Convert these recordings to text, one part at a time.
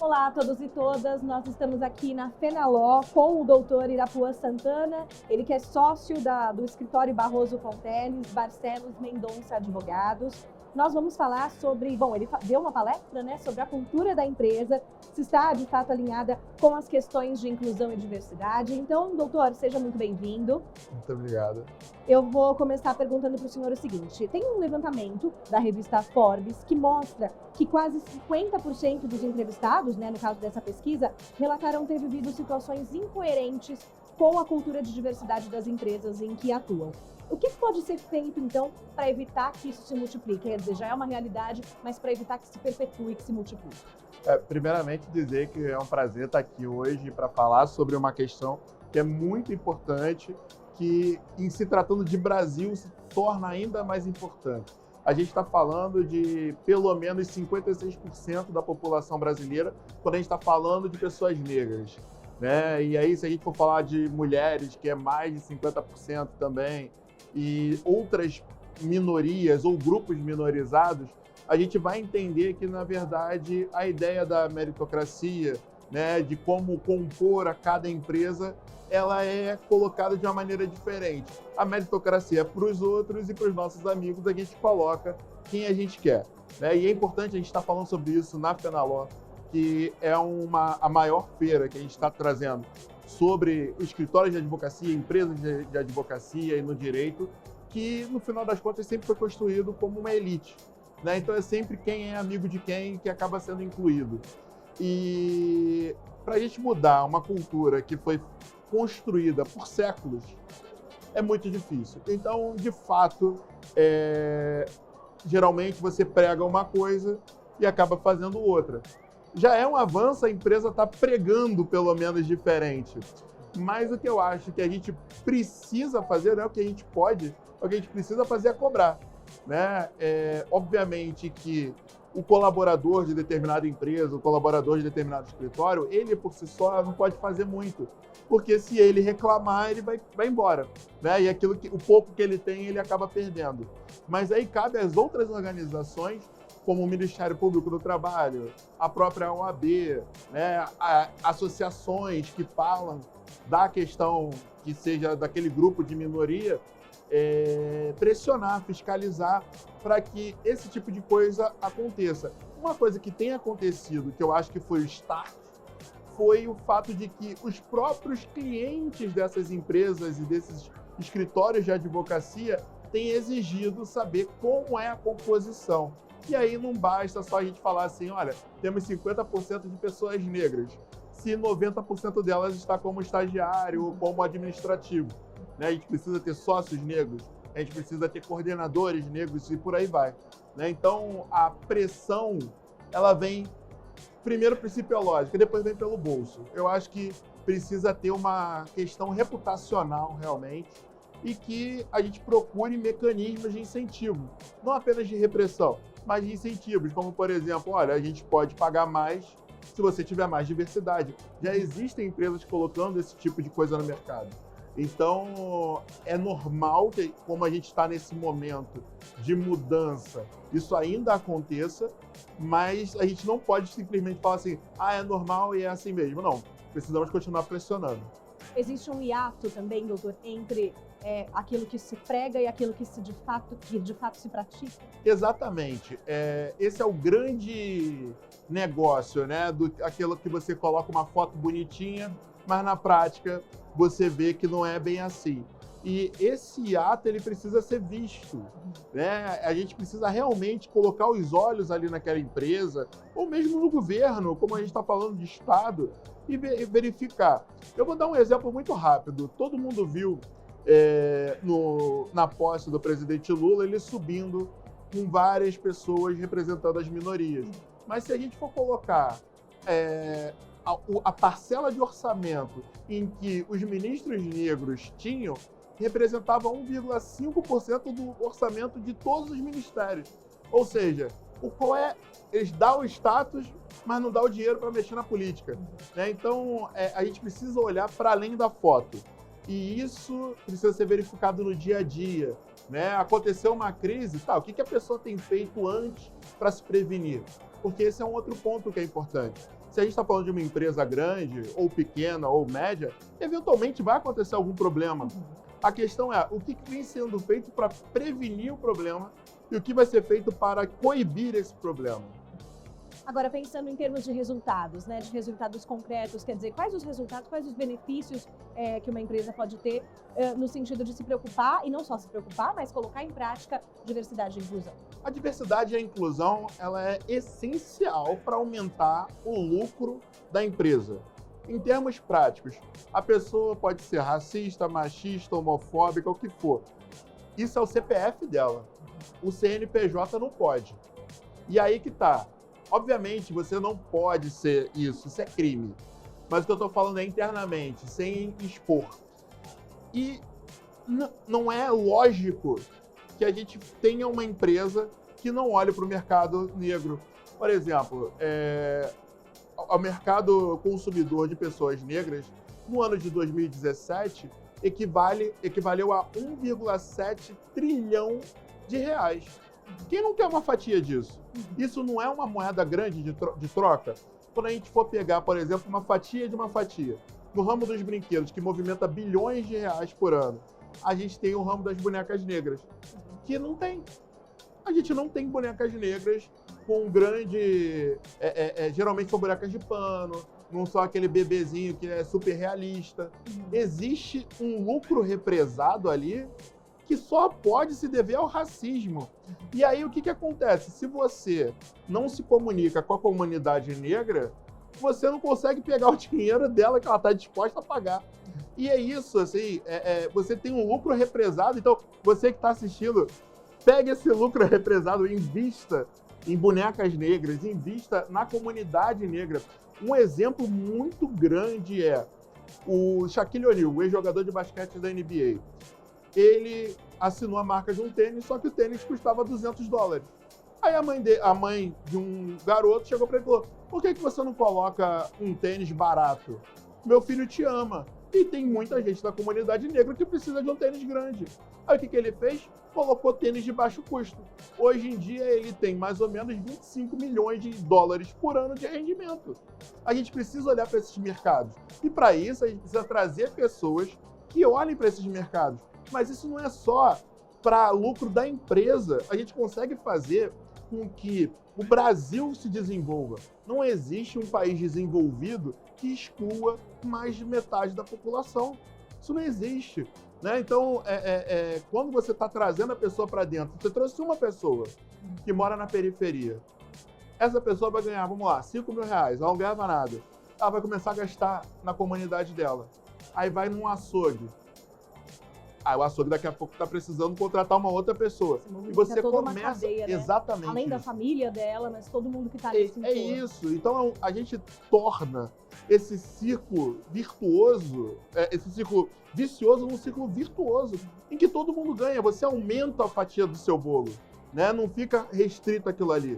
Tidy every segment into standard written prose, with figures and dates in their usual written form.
Olá a todos e todas, nós estamos aqui na Fenaló com o doutor Irapuan Santana, ele que é sócio do escritório Barroso Fonteles, Barcelos Mendonça Advogados. Nós vamos falar sobre, ele deu uma palestra, sobre a cultura da empresa, se está de fato alinhada com as questões de inclusão e diversidade. Então, doutor, seja muito bem-vindo. Muito obrigado. Eu vou começar perguntando para o senhor o seguinte: tem um levantamento da revista Forbes que mostra que quase 50% dos entrevistados, no caso dessa pesquisa, relataram ter vivido situações incoerentes com a cultura de diversidade das empresas em que atuam. O que pode ser feito, então, para evitar que isso se multiplique? Quer dizer, já é uma realidade, mas para evitar que se perpetue, que se multiplique. Primeiramente, dizer que é um prazer estar aqui hoje para falar sobre uma questão que é muito importante, que, em se tratando de Brasil, se torna ainda mais importante. A gente está falando de pelo menos 56% da população brasileira quando a gente está falando de pessoas negras, né? E aí, se a gente for falar de mulheres, que é mais de 50% também, e outras minorias ou grupos minorizados, a gente vai entender que, na verdade, a ideia da meritocracia, de como compor a cada empresa, ela é colocada de uma maneira diferente. A meritocracia é para os outros e para os nossos amigos a gente coloca quem a gente quer. E é importante a gente estar falando sobre isso na Fenaló, que é a maior feira que a gente está trazendo sobre escritórios de advocacia, empresas de advocacia e no direito, que no final das contas sempre foi construído como uma elite. Então é sempre quem é amigo de quem que acaba sendo incluído. E para a gente mudar uma cultura que foi construída por séculos, é muito difícil. Então, de fato, geralmente você prega uma coisa e acaba fazendo outra. Já é um avanço, a empresa está pregando pelo menos diferente. Mas o que eu acho que a gente precisa fazer, não é o que a gente pode, o que a gente precisa fazer é cobrar. Obviamente que o colaborador de determinada empresa, o colaborador de determinado escritório, ele por si só não pode fazer muito. Porque se ele reclamar, ele vai embora. E o pouco que ele tem, ele acaba perdendo. Mas aí cabe às outras organizações, como o Ministério Público do Trabalho, a própria OAB, associações que falam da questão que seja daquele grupo de minoria, pressionar, fiscalizar para que esse tipo de coisa aconteça. Uma coisa que tem acontecido, que eu acho que foi o start, foi o fato de que os próprios clientes dessas empresas e desses escritórios de advocacia têm exigido saber como é a composição. E aí não basta só a gente falar assim, olha, temos 50% de pessoas negras, se 90% delas está como estagiário ou como administrativo. A gente precisa ter sócios negros, a gente precisa ter coordenadores negros e por aí vai. Então, a pressão, ela vem, primeiro principiológica, depois vem pelo bolso. Eu acho que precisa ter uma questão reputacional, realmente, e que a gente procure mecanismos de incentivo, não apenas de repressão, mas de incentivos, como, por exemplo, olha, a gente pode pagar mais se você tiver mais diversidade. Já existem empresas colocando esse tipo de coisa no mercado. Então, é normal que, como a gente está nesse momento de mudança, isso ainda aconteça, mas a gente não pode simplesmente falar assim, é normal e é assim mesmo. Não, precisamos continuar pressionando. Existe um hiato também, doutor, entre aquilo que se prega e aquilo que de fato se pratica? Exatamente. Esse é o grande negócio, aquilo que você coloca uma foto bonitinha, mas na prática você vê que não é bem assim. E esse ato, ele precisa ser visto. A gente precisa realmente colocar os olhos ali naquela empresa, ou mesmo no governo, como a gente está falando de Estado, e verificar. Eu vou dar um exemplo muito rápido. Todo mundo viu na posse do presidente Lula, ele subindo com várias pessoas representando as minorias. Mas se a gente for colocar a parcela de orçamento em que os ministros negros tinham, representava 1,5% do orçamento de todos os ministérios. Ou seja, eles dão o status, mas não dão o dinheiro para mexer na política. Então, a gente precisa olhar para além da foto. E isso precisa ser verificado no dia a dia. Aconteceu uma crise, o que a pessoa tem feito antes para se prevenir? Porque esse é um outro ponto que é importante. se a gente está falando de uma empresa grande, ou pequena, ou média, eventualmente vai acontecer algum problema. A questão é o que vem sendo feito para prevenir o problema e o que vai ser feito para coibir esse problema. Agora, pensando em termos de resultados, né, de resultados concretos, quer dizer, quais os resultados, quais os benefícios que uma empresa pode ter no sentido de se preocupar, e não só se preocupar, mas colocar em prática diversidade e inclusão? A diversidade e a inclusão, ela é essencial para aumentar o lucro da empresa. Em termos práticos, a pessoa pode ser racista, machista, homofóbica, o que for. Isso é o CPF dela. O CNPJ não pode. E aí que tá. Obviamente, você não pode ser isso é crime. Mas o que eu estou falando é internamente, sem expor. E não é lógico que a gente tenha uma empresa que não olhe para o mercado negro. Por exemplo, o mercado consumidor de pessoas negras, no ano de 2017, equivaleu a 1,7 trilhão de reais. Quem não quer uma fatia disso? Isso não é uma moeda grande de troca? Quando a gente for pegar, por exemplo, uma fatia de uma fatia, no ramo dos brinquedos, que movimenta bilhões de reais por ano, a gente tem o ramo das bonecas negras, que não tem. A gente não tem bonecas negras com grande... geralmente são bonecas de pano, não só aquele bebezinho que é super realista. Existe um lucro represado ali que só pode se dever ao racismo. E aí o que acontece? Se você não se comunica com a comunidade negra, você não consegue pegar o dinheiro dela que ela está disposta a pagar. E é isso, assim, você tem um lucro represado, então você que está assistindo, pegue esse lucro represado e invista em bonecas negras, invista na comunidade negra. Um exemplo muito grande é o Shaquille O'Neal, o ex-jogador de basquete da NBA. Ele assinou a marca de um tênis, só que o tênis custava $200. Aí a mãe de um garoto chegou para ele e falou: por que você não coloca um tênis barato? Meu filho te ama. E tem muita gente da comunidade negra que precisa de um tênis grande. Aí o que ele fez? Colocou tênis de baixo custo. Hoje em dia ele tem mais ou menos 25 milhões de dólares por ano de rendimento. A gente precisa olhar para esses mercados. E para isso a gente precisa trazer pessoas que olhem para esses mercados. Mas isso não é só para lucro da empresa. A gente consegue fazer com que o Brasil se desenvolva. Não existe um país desenvolvido que exclua mais de metade da população. Isso não existe. Né? Então, quando você está trazendo a pessoa para dentro, você trouxe uma pessoa que mora na periferia, essa pessoa vai ganhar, vamos lá, R$5 mil, ela não ganhava nada. Ela vai começar a gastar na comunidade dela. Aí vai num açougue. Aí o açougue daqui a pouco está precisando contratar uma outra pessoa. E você começa... cadeia, né? Exatamente. Além da família dela, mas todo mundo que está nesse entorno. É isso. Então a gente torna esse ciclo virtuoso, esse ciclo vicioso num ciclo virtuoso, em que todo mundo ganha. Você aumenta a fatia do seu bolo, né? Não fica restrito aquilo ali.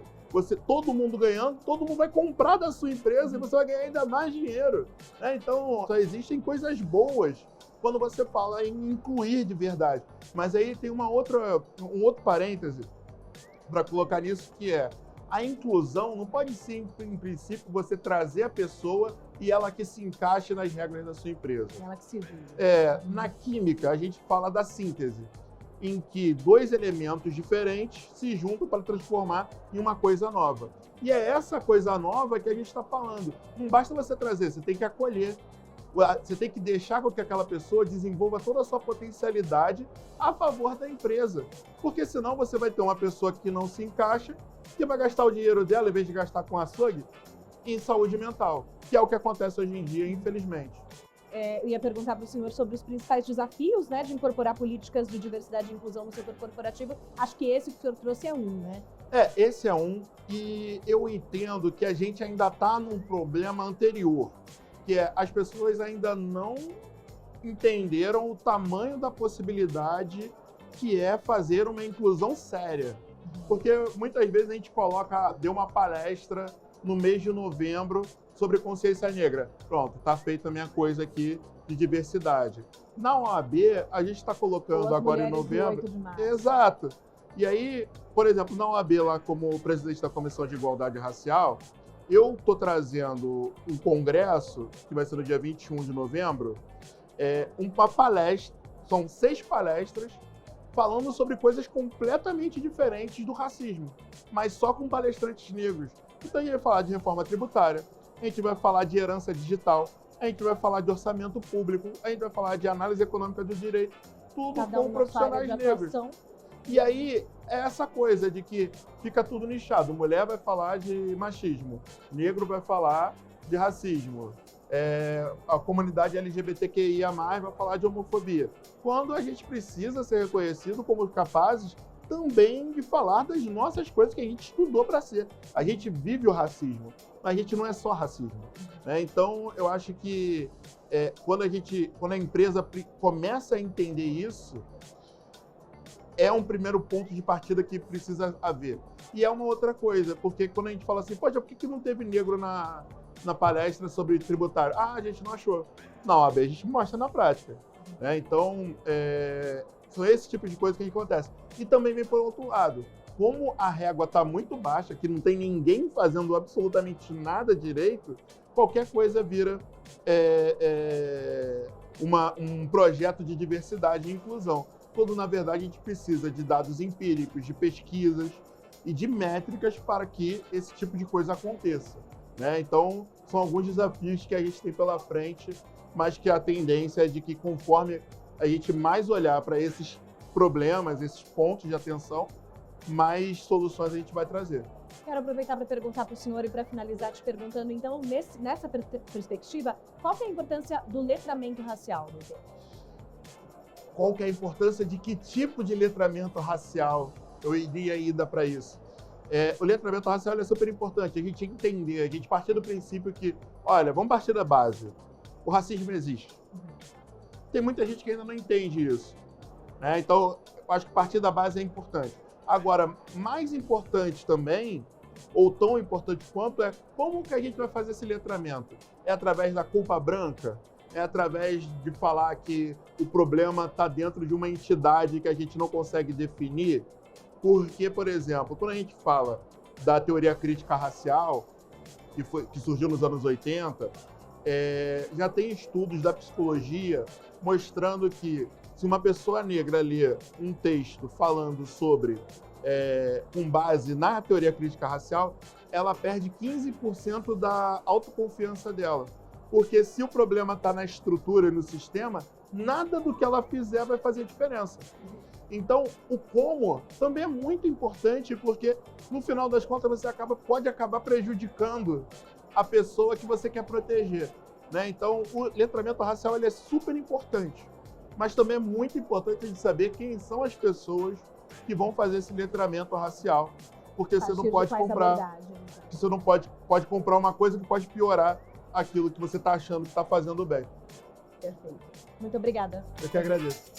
Todo mundo ganhando, todo mundo vai comprar da sua empresa e você vai ganhar ainda mais dinheiro. Né? Então, só existem coisas boas quando você fala em incluir de verdade. Mas aí tem um outro parêntese para colocar nisso, que é a inclusão não pode ser, em princípio, você trazer a pessoa e ela que se encaixe nas regras da sua empresa. Ela que se vive. Na química, a gente fala da síntese, em que dois elementos diferentes se juntam para transformar em uma coisa nova. E é essa coisa nova que a gente está falando. Não basta você trazer, você tem que acolher. Você tem que deixar com que aquela pessoa desenvolva toda a sua potencialidade a favor da empresa. Porque senão você vai ter uma pessoa que não se encaixa, que vai gastar o dinheiro dela, em vez de gastar com açougue, em saúde mental, que é o que acontece hoje em dia, infelizmente. Eu ia perguntar para o senhor sobre os principais desafios, né, de incorporar políticas de diversidade e inclusão no setor corporativo. Acho que esse que o senhor trouxe é um, né? Esse é um, e eu entendo que a gente ainda está num problema anterior, que as pessoas ainda não entenderam o tamanho da possibilidade que é fazer uma inclusão séria. Porque muitas vezes a gente deu uma palestra no mês de novembro sobre consciência negra. Pronto, está feita a minha coisa aqui de diversidade. Na OAB, a gente está colocando agora em novembro... Exato. E aí, por exemplo, na OAB, lá como presidente da Comissão de Igualdade Racial, eu estou trazendo um congresso, que vai ser no dia 21 de novembro, uma palestra, são 6 palestras, falando sobre coisas completamente diferentes do racismo, mas só com palestrantes negros. Então a gente vai falar de reforma tributária, a gente vai falar de herança digital, a gente vai falar de orçamento público, a gente vai falar de análise econômica do direito, tudo Cada com profissionais negros. E aí, é essa coisa de que fica tudo nichado. Mulher vai falar de machismo, negro vai falar de racismo, a comunidade LGBTQIA+, vai falar de homofobia. Quando a gente precisa ser reconhecido como capazes também de falar das nossas coisas que a gente estudou para ser. A gente vive o racismo, mas a gente não é só racismo, né? Então, eu acho que quando a empresa começa a entender isso, é um primeiro ponto de partida que precisa haver. E é uma outra coisa, porque quando a gente fala assim, poxa, por que não teve negro na palestra sobre tributário? Ah, a gente não achou. Não, a gente mostra na prática, né? Então, são esse tipo de coisa que acontece. E também vem por outro lado, como a régua está muito baixa, que não tem ninguém fazendo absolutamente nada direito, qualquer coisa vira um projeto de diversidade e inclusão. Quando, na verdade, a gente precisa de dados empíricos, de pesquisas e de métricas para que esse tipo de coisa aconteça, né? Então, são alguns desafios que a gente tem pela frente, mas que a tendência é de que, conforme a gente mais olhar para esses problemas, esses pontos de atenção, mais soluções a gente vai trazer. Quero aproveitar para perguntar para o senhor e para finalizar te perguntando, então, nessa perspectiva, qual que é a importância do letramento racial, doutor? Qual que é a importância de que tipo de letramento racial eu iria ainda para isso? O letramento racial é super importante, a gente entender, a gente partir do princípio que, olha, vamos partir da base, o racismo existe. Tem muita gente que ainda não entende isso, né? Então, eu acho que partir da base é importante. Agora, mais importante também, ou tão importante quanto, é como que a gente vai fazer esse letramento? É através da culpa branca? É através de falar que o problema está dentro de uma entidade que a gente não consegue definir? Porque, por exemplo, quando a gente fala da teoria crítica racial, que surgiu nos anos 80, já tem estudos da psicologia mostrando que se uma pessoa negra lê um texto falando sobre, com base na teoria crítica racial, ela perde 15% da autoconfiança dela. Porque se o problema está na estrutura e no sistema, nada do que ela fizer vai fazer diferença. Então, o como também é muito importante, porque no final das contas você pode acabar prejudicando a pessoa que você quer proteger, né? Então, o letramento racial ele é super importante, mas também é muito importante a gente saber quem são as pessoas que vão fazer esse letramento racial, porque você não pode comprar, você não pode comprar uma coisa que pode piorar aquilo que você está achando que está fazendo bem. Perfeito. Muito obrigada. Eu que agradeço.